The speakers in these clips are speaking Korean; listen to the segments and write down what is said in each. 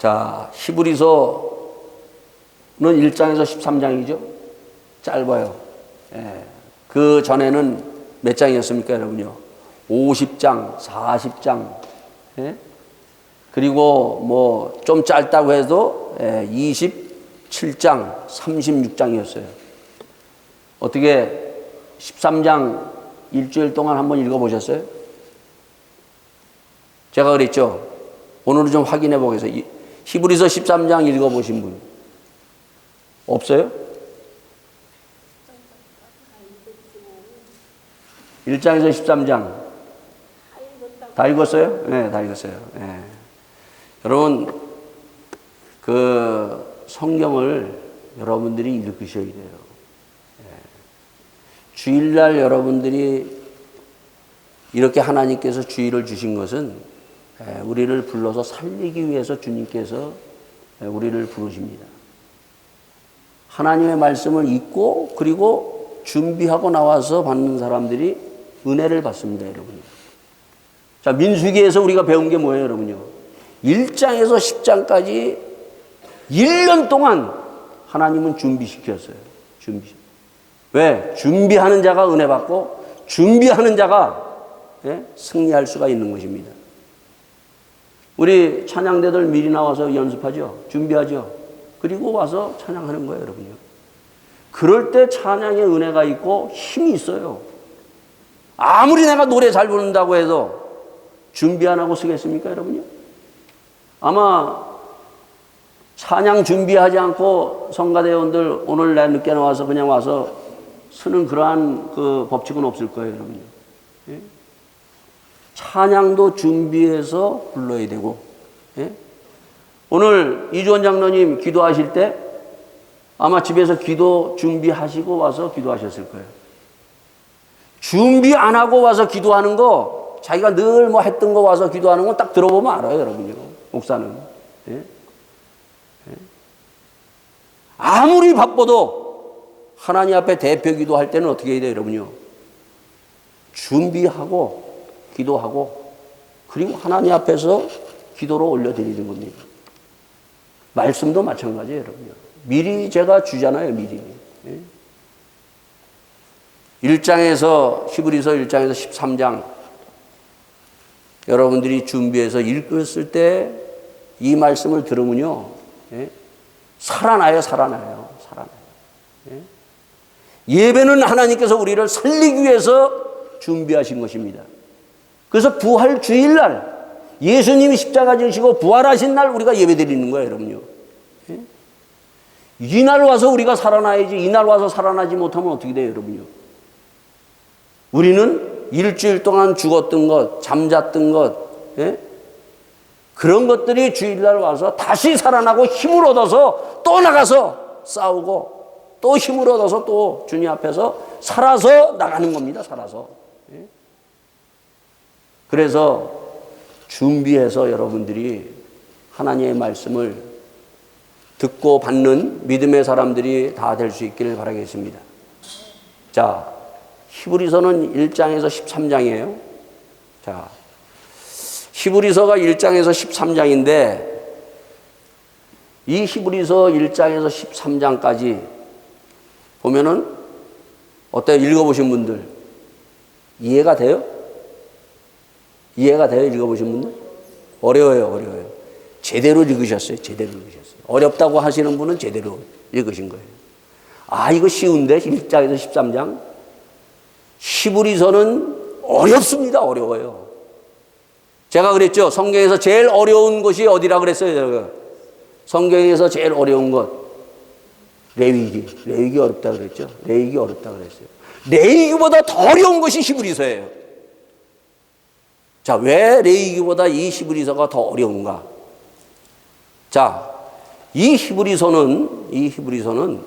자, 히브리서는 1장에서 13장이죠. 짧아요. 예. 그 전에는 몇 장이었습니까, 여러분요? 50장, 40장, 예? 그리고 뭐 좀 짧다고 해도 27장, 36장이었어요. 어떻게 13장 일주일 동안 한번 읽어보셨어요? 제가 그랬죠. 오늘은 좀 확인해 보겠습니다. 히브리서 13장 읽어보신 분 없어요? 1장에서 13장 다 읽었어요? 네, 다 읽었어요. 네. 여러분, 그 성경을 여러분들이 읽으셔야 돼요. 네. 주일날 여러분들이 이렇게 하나님께서 주일을 주신 것은 우리를 불러서 살리기 위해서 주님께서 우리를 부르십니다. 하나님의 말씀을 읽고 그리고 준비하고 나와서 받는 사람들이 은혜를 받습니다, 여러분. 자, 민수기에서 우리가 배운 게 뭐예요, 여러분요? 1장에서 10장까지 1년 동안 하나님은 준비시켰어요. 왜? 준비하는 자가 은혜 받고 준비하는 자가 승리할 수가 있는 것입니다. 우리 찬양대들 미리 나와서 연습하죠. 준비하죠. 그리고 와서 찬양하는 거예요, 여러분요. 그럴 때 찬양의 은혜가 있고 힘이 있어요. 아무리 내가 노래 잘 부른다고 해도 준비 안 하고 쓰겠습니까, 여러분요? 아마 찬양 준비하지 않고 성가대원들 오늘 날 늦게 나와서 그냥 와서 쓰는 그러한 그 법칙은 없을 거예요, 여러분요. 예? 찬양도 준비해서 불러야 되고, 예? 오늘 이주원 장로님 기도하실 때 아마 집에서 기도 준비하시고 와서 기도하셨을 거예요. 준비 안 하고 와서 기도하는 거, 자기가 늘 뭐 했던 거 와서 기도하는 건 딱 들어보면 알아요, 여러분요. 목사는. 예? 예? 아무리 바빠도 하나님 앞에 대표 기도할 때는 어떻게 해야 돼요, 여러분요? 준비하고 기도하고 그리고 하나님 앞에서 기도로 올려드리는 겁니다. 말씀도 마찬가지예요, 여러분요. 미리 제가 주잖아요, 미리. 예? 1장에서 히브리서 1장에서 13장 여러분들이 준비해서 읽었을 때 이 말씀을 들으면요, 예? 살아나요. 예? 예배는 하나님께서 우리를 살리기 위해서 준비하신 것입니다. 그래서 부활 주일날 예수님이 십자가 지시고 부활하신 날 우리가 예배 드리는 거예요, 여러분요. 예? 이날 와서 우리가 살아나야지, 이날 와서 살아나지 못하면 어떻게 돼요, 여러분요? 우리는 일주일 동안 죽었던 것, 잠잤던 것, 예? 그런 것들이 주일날 와서 다시 살아나고 힘을 얻어서 또 나가서 싸우고 또 힘을 얻어서 또 주님 앞에서 살아서 나가는 겁니다, 살아서. 예? 그래서 준비해서 여러분들이 하나님의 말씀을 듣고 받는 믿음의 사람들이 다 될 수 있기를 바라겠습니다. 자, 히브리서는 1장에서 13장이에요. 자, 히브리서가 1장에서 13장인데 이 히브리서 1장에서 13장까지 보면은 어때요? 읽어보신 분들 이해가 돼요? 이해가 돼요? 읽어보신 분들? 어려워요. 제대로 읽으셨어요. 어렵다고 하시는 분은 제대로 읽으신 거예요. 아, 이거 쉬운데 1장에서 13장? 히브리서는 어렵습니다. 어려워요. 제가 그랬죠. 성경에서 제일 어려운 것이 어디라 그랬어요, 제가? 성경에서 제일 어려운 것 레위기 어렵다 그랬죠. 레위기 어렵다 그랬어요. 레위기보다 더 어려운 것이 히브리서예요. 자, 왜 레위기보다 이 히브리서가 더 어려운가? 자, 이 히브리서는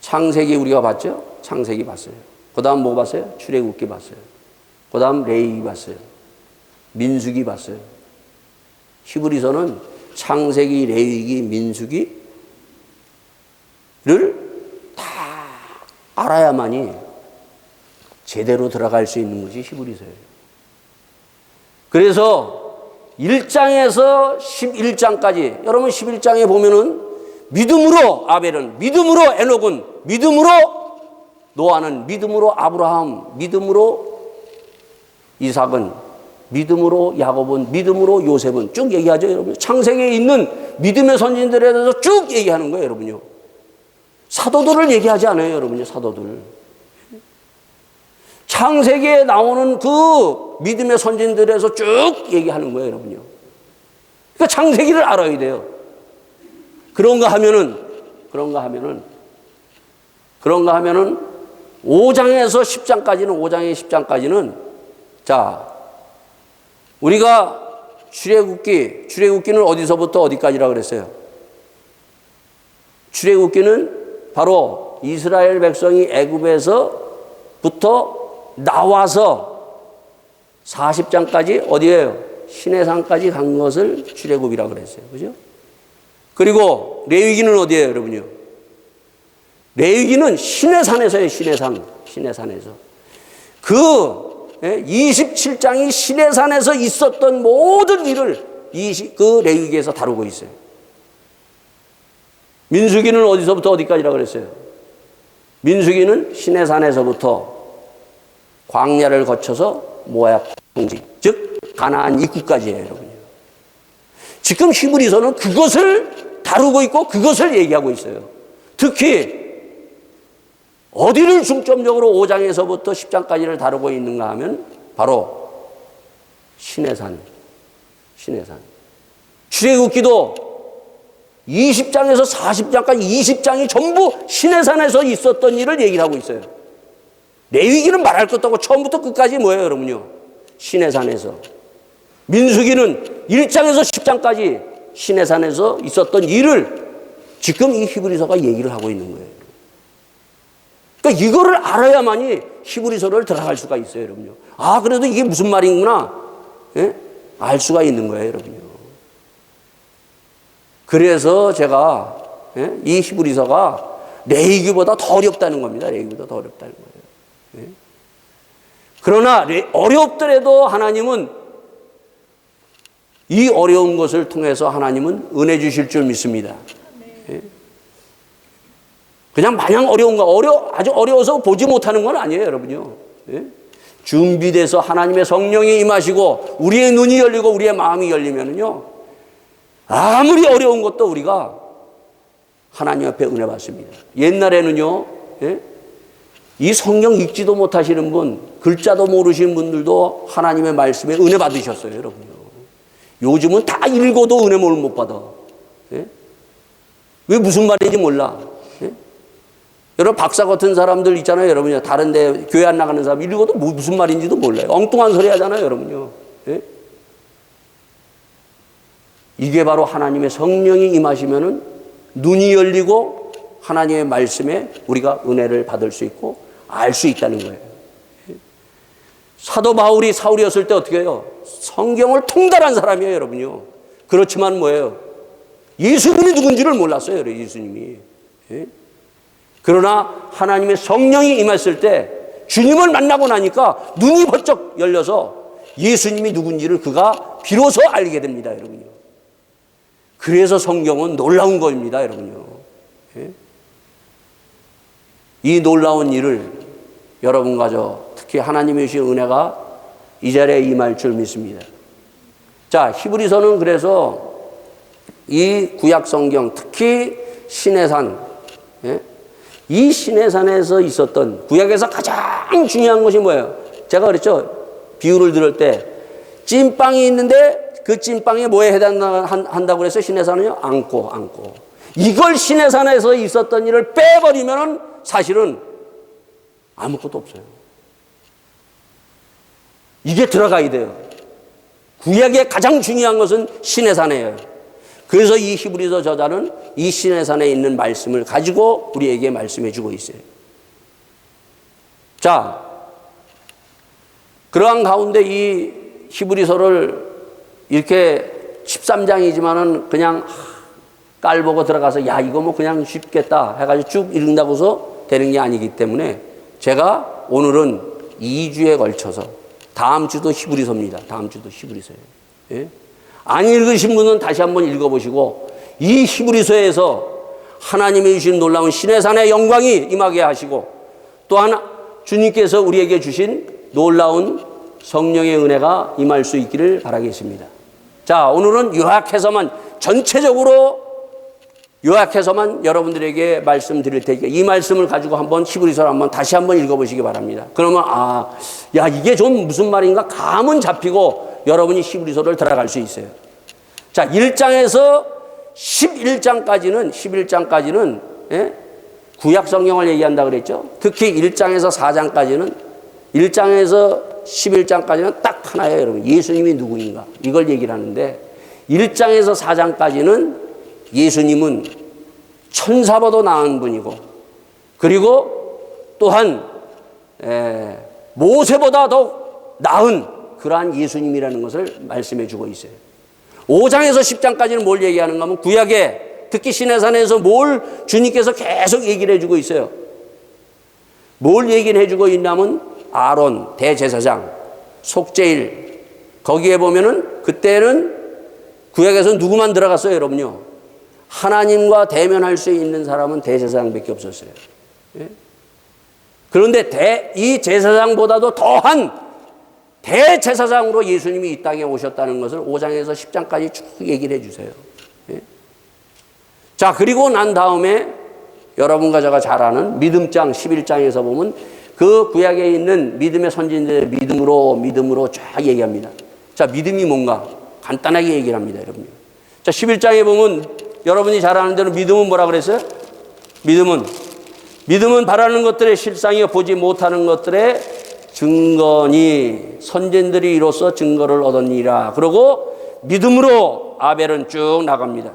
창세기 우리가 봤죠? 창세기 봤어요. 그 다음 뭐 봤어요? 출애굽기 봤어요. 그 다음 레위기 봤어요. 민수기 봤어요. 히브리서는 창세기, 레위기, 민수기를 다 알아야만이 제대로 들어갈 수 있는 것이 히브리서예요. 그래서 1장에서 11장까지 여러분 11장에 보면은 믿음으로 아벨은, 믿음으로 에녹은, 믿음으로 노아는, 믿음으로 아브라함, 믿음으로 이삭은, 믿음으로 야곱은, 믿음으로 요셉은 쭉 얘기하죠, 여러분. 창세기에 있는 믿음의 선진들에 대해서 쭉 얘기하는 거예요, 여러분요. 사도들을 얘기하지 않아요, 여러분요, 사도들. 창세기에 나오는 그 믿음의 선진들에서 쭉 얘기하는 거예요, 여러분요. 그러니까 창세기를 알아야 돼요. 그런가 하면은 5장에서 10장까지는 자, 우리가 출애굽기는 어디서부터 어디까지라 그랬어요? 출애굽기는 바로 이스라엘 백성이 애굽에서부터 나와서 40장까지 어디예요? 시내산까지 간 것을 출애굽이라고 그랬어요. 그죠? 그리고 레위기는 어디예요, 여러분요? 레위기는 시내산에서요, 시내산에서. 그 27장이 시내산에서 있었던 모든 일을 그 레위기에서 다루고 있어요. 민수기는 어디서부터 어디까지라고 그랬어요? 민수기는 시내산에서부터 광야를 거쳐서 모압 통지, 즉 가나안 입구까지예요, 여러분요. 지금 히브리서는 그것을 다루고 있고 그것을 얘기하고 있어요. 특히 어디를 중점적으로 5장에서부터 10장까지를 다루고 있는가 하면 바로 시내산. 출애굽기도 20장에서 40장까지 20장이 전부 시내산에서 있었던 일을 얘기를 하고 있어요. 레위기는 말할 것도 없고 처음부터 끝까지 뭐예요, 여러분요? 시내산에서. 민수기는 1장에서 10장까지 시내산에서 있었던 일을 지금 이 히브리서가 얘기를 하고 있는 거예요. 그러니까 이거를 알아야만이 히브리서를 들어갈 수가 있어요, 여러분요. 아, 그래도 이게 무슨 말인구나. 예? 알 수가 있는 거예요, 여러분요. 그래서 제가 이 히브리서가 레위기보다 더 어렵다는 겁니다. 레위기보다 더 어렵다는 거예요. 예? 그러나 어렵더라도 하나님은 이 어려운 것을 통해서 하나님은 은혜 주실 줄 믿습니다. 예? 그냥 마냥 어려운 거, 아주 어려워서 보지 못하는 건 아니에요, 여러분요. 예? 준비돼서 하나님의 성령이 임하시고 우리의 눈이 열리고 우리의 마음이 열리면은요, 아무리 어려운 것도 우리가 하나님 앞에 은혜 받습니다. 옛날에는요, 예? 이 성경 읽지도 못하시는 분, 글자도 모르시는 분들도 하나님의 말씀에 은혜 받으셨어요, 여러분요. 요즘은 다 읽어도 은혜 못 받아. 예? 왜 무슨 말인지 몰라. 예? 여러분 박사 같은 사람들 있잖아요, 여러분요. 다른 데 교회 안 나가는 사람 읽어도 무슨 말인지도 몰라요. 엉뚱한 소리 하잖아요, 여러분요. 예? 이게 바로 하나님의 성령이 임하시면은 눈이 열리고 하나님의 말씀에 우리가 은혜를 받을 수 있고 알 수 있다는 거예요. 사도 바울이 사울이었을 때 어떻게 해요? 성경을 통달한 사람이에요, 여러분요. 그렇지만 뭐예요? 예수님이 누군지를 몰랐어요, 예수님이. 예? 그러나 하나님의 성령이 임했을 때 주님을 만나고 나니까 눈이 번쩍 열려서 예수님이 누군지를 그가 비로소 알게 됩니다, 여러분요. 그래서 성경은 놀라운 겁니다, 여러분요. 예? 이 놀라운 일을 여러분과 저 특히 하나님의 주신 은혜가 이 자리에 임할 줄 믿습니다. 자, 히브리서는 그래서 이 구약 성경, 특히 시내산, 예? 이 시내산에서 있었던 구약에서 가장 중요한 것이 뭐예요? 제가 그랬죠. 비유를 들을 때 찐빵이 있는데 그 찐빵이 뭐에 해당한다고 그랬어요? 시내산은요? 안고. 이걸 시내산에서 있었던 일을 빼버리면 사실은 아무것도 없어요. 이게 들어가야 돼요. 구약의 가장 중요한 것은 시내산이에요. 그래서 이 히브리서 저자는 이 시내산에 있는 말씀을 가지고 우리에게 말씀해 주고 있어요. 자, 그러한 가운데 이 히브리서를 이렇게 13장이지만은 그냥 깔보고 들어가서 야, 이거 뭐 그냥 쉽겠다 해가지고 쭉 읽는다고서 되는 게 아니기 때문에 제가 오늘은 2주에 걸쳐서 다음 주도 히브리서입니다. 다음 주도 히브리서예요. 예? 안 읽으신 분은 다시 한번 읽어보시고 이 히브리서에서 하나님이 주신 놀라운 신의 산의 영광이 임하게 하시고 또한 주님께서 우리에게 주신 놀라운 성령의 은혜가 임할 수 있기를 바라겠습니다. 자, 오늘은 요약해서만 전체적으로 요약해서만 여러분들에게 말씀드릴 테니까 이 말씀을 가지고 한번 히브리서를 한번 다시 한번 읽어보시기 바랍니다. 그러면 야 이게 좀 무슨 말인가 감은 잡히고 여러분이 히브리서를 들어갈 수 있어요. 자, 1장에서 11장까지는 구약 성경을 얘기한다 그랬죠. 특히 1장에서 4장까지는 1장에서 11장까지는 딱 하나예요, 여러분. 예수님이 누구인가 이걸 얘기를 하는데 1장에서 4장까지는 예수님은 천사보다 나은 분이고 그리고 또한 모세보다 더 나은 그러한 예수님이라는 것을 말씀해 주고 있어요. 5장에서 10장까지는 뭘 얘기하는가 하면 구약에 특히 시내산에서 뭘 주님께서 계속 얘기를 해주고 있어요. 뭘 얘기를 해주고 있냐면 아론 대제사장 속죄일 거기에 보면은 그때는 구약에서 누구만 들어갔어요, 여러분요? 하나님과 대면할 수 있는 사람은 대제사장밖에 없었어요. 예? 그런데 이 제사장보다도 더한 대제사장으로 예수님이 이 땅에 오셨다는 것을 5장에서 10장까지 쭉 얘기를 해주세요. 예? 자, 그리고 난 다음에 여러분과 제가 잘 아는 믿음장 11장에서 보면 그 구약에 있는 믿음의 선진들의 믿음으로 쫙 얘기합니다. 자, 믿음이 뭔가 간단하게 얘기를 합니다, 여러분. 자, 11장에 보면 여러분이 잘 아는 대로 믿음은 뭐라 그랬어요? 믿음은 바라는 것들의 실상이요 보지 못하는 것들의 증거니 선진들이 이로써 증거를 얻었니라. 그러고 믿음으로 아벨은 쭉 나갑니다.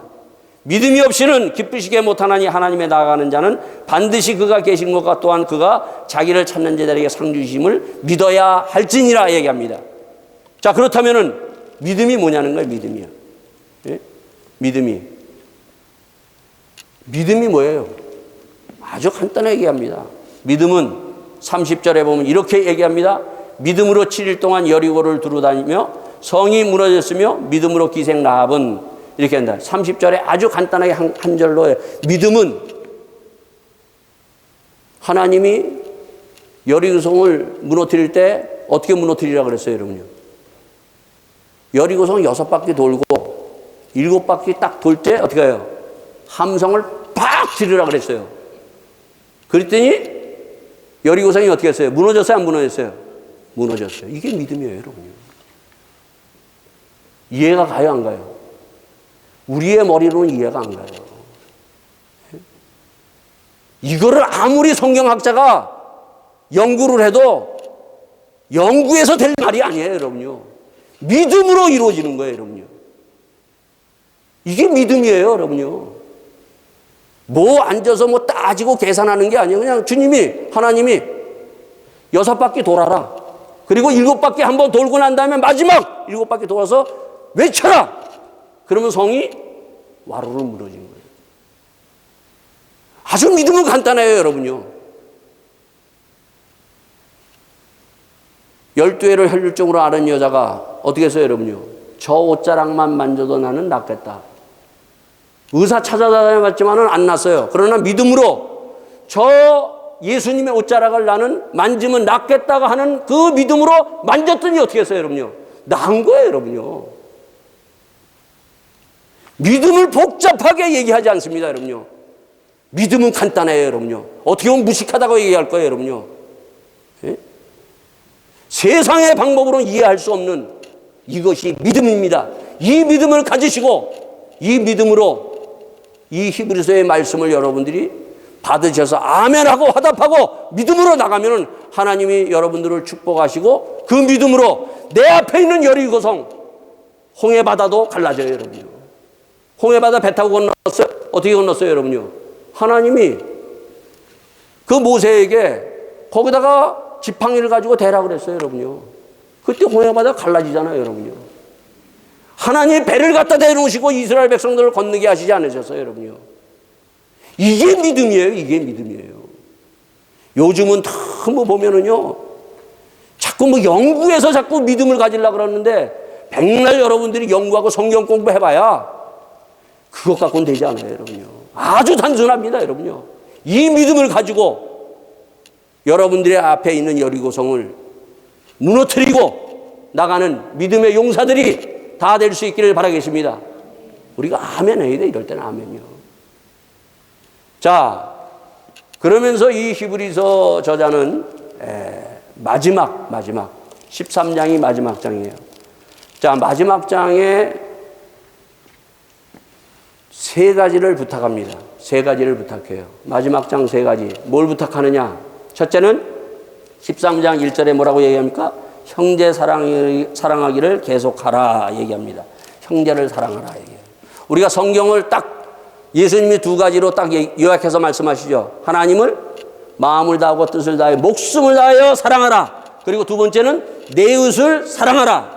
믿음이 없이는 기쁘시게 못하나니 하나님에 나아가는 자는 반드시 그가 계신 것과 또한 그가 자기를 찾는 자들에게 상 주심을 믿어야 할지니라 얘기합니다. 자, 그렇다면은 믿음이 뭐냐는 거예요, 믿음이요. 예? 믿음이 뭐예요? 아주 간단하게 얘기합니다. 믿음은 30절에 보면 이렇게 얘기합니다. 믿음으로 7일 동안 여리고를 두루다니며 성이 무너졌으며 믿음으로 기생 라합은 이렇게 한다. 30절에 아주 간단하게 한 절로 해요. 믿음은 하나님이 여리고성을 무너뜨릴 때 어떻게 무너뜨리라고 그랬어요, 여러분요? 여리고성 6바퀴 돌고 7바퀴 딱 돌 때 어떻게 해요? 함성을 팍 지르라 그랬어요. 그랬더니 여리고성이 어떻게 했어요? 무너졌어요? 안 무너졌어요? 무너졌어요. 이게 믿음이에요, 여러분요. 이해가 가요, 안 가요? 우리의 머리로는 이해가 안 가요. 이거를 아무리 성경학자가 연구를 해도 연구해서 될 말이 아니에요, 여러분요. 믿음으로 이루어지는 거예요, 여러분요. 이게 믿음이에요, 여러분요. 뭐 앉아서 뭐 따지고 계산하는 게 아니에요. 그냥 하나님이 6바퀴 돌아라. 그리고 7바퀴 한번 돌고 난 다음에 마지막 7바퀴 돌아서 외쳐라. 그러면 성이 와르르 무너지는 거예요. 아주 믿음은 간단해요, 여러분요. 12회를 혈육적으로 아는 여자가 어떻게 했어요, 여러분요? 저 옷자락만 만져도 나는 낫겠다. 의사 찾아다녀봤지만은 안 났어요. 그러나 믿음으로 저 예수님의 옷자락을 나는 만지면 낫겠다고 하는 그 믿음으로 만졌더니 어떻게 했어요, 여러분요? 나은 거예요, 여러분요. 믿음을 복잡하게 얘기하지 않습니다, 여러분요. 믿음은 간단해요, 여러분요. 어떻게 보면 무식하다고 얘기할 거예요, 여러분요. 예? 세상의 방법으로는 이해할 수 없는 이것이 믿음입니다. 이 믿음을 가지시고 이 믿음으로 이 히브리서의 말씀을 여러분들이 받으셔서 아멘하고 화답하고 믿음으로 나가면 하나님이 여러분들을 축복하시고 그 믿음으로 내 앞에 있는 여리고성 홍해바다도 갈라져요, 여러분요. 홍해바다 배 타고 건넜어요? 어떻게 건넜어요, 여러분요? 하나님이 그 모세에게 거기다가 지팡이를 가지고 대라고 그랬어요, 여러분요. 그때 홍해바다 갈라지잖아요, 여러분요. 하나님이 배를 갖다 대놓으시고 이스라엘 백성들을 건너게 하시지 않으셨어요, 여러분요. 이게 믿음이에요, 이게 믿음이에요. 요즘은 다 뭐 보면은요, 자꾸 뭐 연구해서 자꾸 믿음을 가지려고 그러는데 백날 여러분들이 연구하고 성경 공부해봐야 그것 갖고는 되지 않아요, 여러분요. 아주 단순합니다, 여러분요. 이 믿음을 가지고 여러분들의 앞에 있는 여리고성을 무너뜨리고 나가는 믿음의 용사들이 다 될 수 있기를 바라겠습니다. 우리가 아멘 해야 돼, 이럴 때는 아멘이요. 자, 그러면서 이 히브리서 저자는 마지막 13장이 마지막 장이에요. 자, 마지막 장에 세 가지를 부탁합니다. 세 가지를 부탁해요. 마지막 장 세 가지. 뭘 부탁하느냐? 첫째는 13장 1절에 뭐라고 얘기합니까? 형제 사랑하기를 계속하라 얘기합니다. 형제를 사랑하라 얘기해요. 우리가 성경을 딱 예수님이 두 가지로 딱 요약해서 말씀하시죠. 하나님을 마음을 다하고 뜻을 다하여 목숨을 다하여 사랑하라. 그리고 두 번째는 내 이웃을 사랑하라.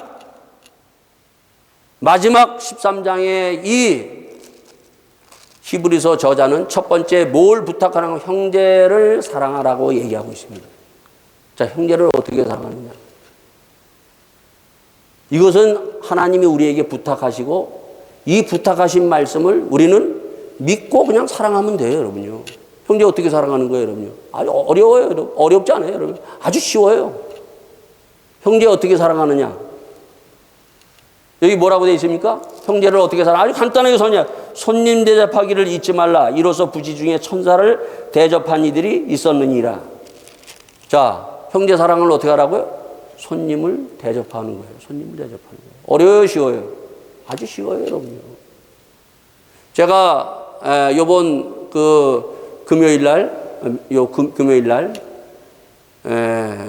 마지막 13장의 이 히브리서 저자는 첫 번째 뭘 부탁하는 형제를 사랑하라고 얘기하고 있습니다. 자, 형제를 어떻게 사랑하느냐? 이것은 하나님이 우리에게 부탁하시고 이 부탁하신 말씀을 우리는 믿고 그냥 사랑하면 돼요, 여러분요. 형제 어떻게 사랑하는 거예요, 여러분요? 아주 어려워요, 여러분. 어렵지 않아요, 여러분. 아주 쉬워요. 형제 어떻게 사랑하느냐? 여기 뭐라고 되어 있습니까? 형제를 어떻게 사랑? 아주 간단하게 선이야. 손님 대접하기를 잊지 말라. 이로써 부지 중에 천사를 대접한 이들이 있었느니라. 자, 형제 사랑을 어떻게 하라고요? 손님을 대접하는 거예요. 손님을 대접하는 거예요. 어려워요, 쉬워요? 아주 쉬워요, 여러분요. 제가 요번 금요일 날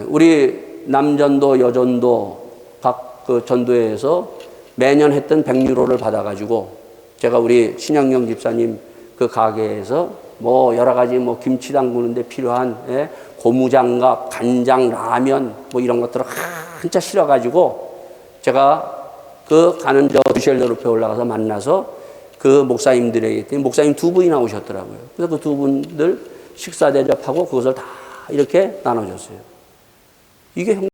우리 남전도 여전도 각 그 전도회에서 매년 했던 100유로를 받아가지고 제가 우리 신영영 집사님 그 가게에서 뭐 여러 가지 뭐 김치 담그는데 필요한 고무장갑, 간장, 라면 뭐 이런 것들을 한차 실어가지고 제가 그 가는 저 듀셀도르프에 올라가서 만나서 그 목사님들에게 목사님 두 분이 나오셨더라고요. 그래서 그 두 분들 식사 대접하고 그것을 다 이렇게 나눠줬어요. 이게